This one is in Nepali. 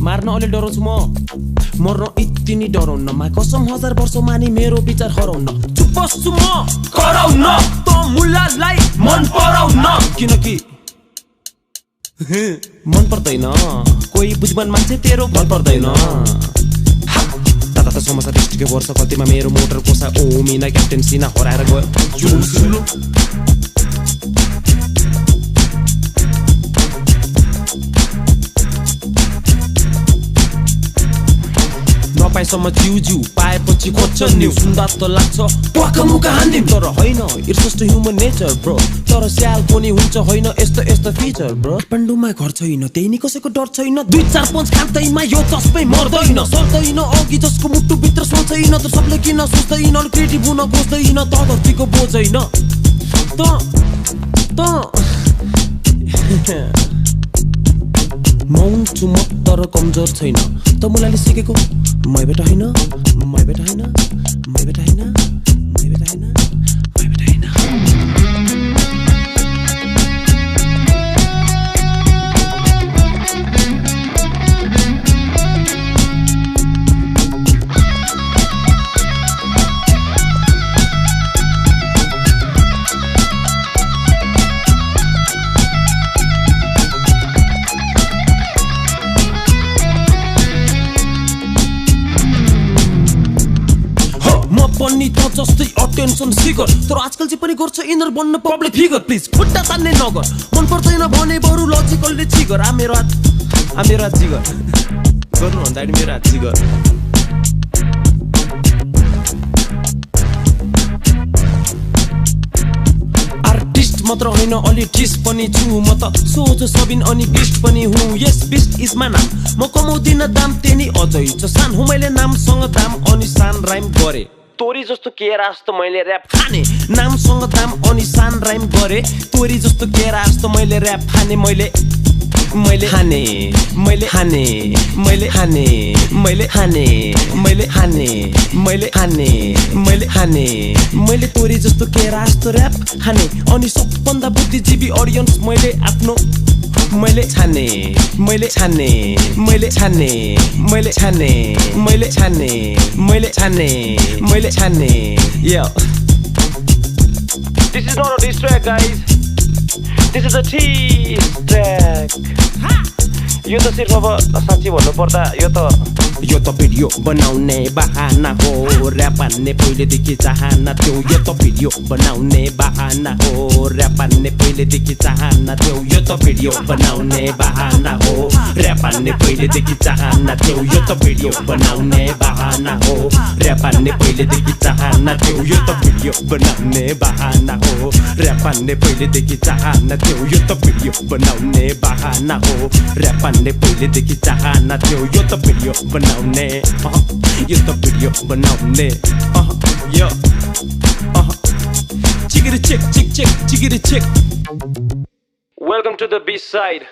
मार्न अलि डराउँछु म मर्न यति नि डराउन मा कसम 1000 वर्ष मानि मेरो विचार हराउन चुप बस्छु म कराउन त मुलालाई मन पराउन किनकि मन पर्दैन कोही बुझ्मान मान्छे तेरो मन पर्दैन ताता त समस्या डिस्ट्रिक्ट वर्ष कतिमा मेरो मोटर कोसा ओमिना क्याप्टेन्सीना हराएर गयो नपाएसम्म जिउ पाएपछि खोज्छ न्यू सुन्दा त लाग्छ टक्क मुका हान्दिम तर होइन it's just human nature bro तर स्याल पनि हुन्छ होइन यस्तो फिचर ब्रो पण्डुमा घर छैन त्यही नि कसैको डर छैन 2-4-5 खाँदैमा यो जसमै मर्दैन सर्दैन अघि जसको मुटु भित्र सोच्दैन त सबले किन सोच्दैन क्रिएटिभ हुन खोज्दैन त धरतीको बोझैन त मौन छु म तर कमजोर छैन त मुलाले सिकेको मै बेटा हैन मै बेटा हैन मै बेटा हैन मै बेटा हैन मै बेटा हैन पनि त जस्तै अटेन्सन सिकर तर आजकल चाहिँ पनि गर्छ इनर बन्न पब्लिक फिगर प्लिज खुट्टा तान्ने नगर मन पर्दैन भने बरु लजिकलले जिगर आ मेरो हात जिगर गर्नु भन्दा मेरो हात जिगर आर्टिस्ट मात्र होइन अलि डिस पनि छु म त सोच सबिन अनि बिस्ट पनि हुँ यस बिस्ट इज मा नाम म कमाउँदिन दाम तेनी अझै छ सान हुँ मैले नामसँग दाम अनि सान राइम गरे तोरी जस्तो केरा जस्तो मैले र्याप खाने नामसँग दाम अनि सान राइम गरे तोरी जस्तो केरा जस्तो मैले र्याप खाने मैले मैले हाने मैले हाने मैले हाने मैले हाने मैले हाने मैले हाने मैले हाने मैले तोरी जस्तो केरा जस्तो र्याप हाने अनि सबभन्दा बुद्धिजीवी अडियन्स मैले आफ्नो मैले छाने मैले छाने मैले छाने मैले छाने मैले छाने मैले छाने मैले छाने Yo, this is not a diss track, guys. This is a tease track. यो त सिर्फ अब साँच्ची भन्नुपर्दा यो त भिडियो बनाउने बहाना हो र्याप हान्ने पहिलेदेखि चाहना थियो यो त भिडियो बनाउने बहाना हो र्याप हान्ने पहिलेदेखि चाहना थियो यो त भिडियो बनाउने बहाना हो र्याप हान्ने पहिलेदेखि चाहना थियो यो त भिडियो बनाउने बहाना हो र्याप हान्ने पहिलेदेखि चाहना थियो यो त भिडियो बनाउने बहाना हो र्याप हान्ने पहिलेदेखि चाहना थियो यो त भिडियो बनाउने बहाना हो र्याप हान्ने पहिलेदेखि चाहना थियो यो त भिडियो बनाउने यो त भिडियो बनाउने यो चिगिरी चिक चिक चिक चिगिरी चिक Welcome to the beast side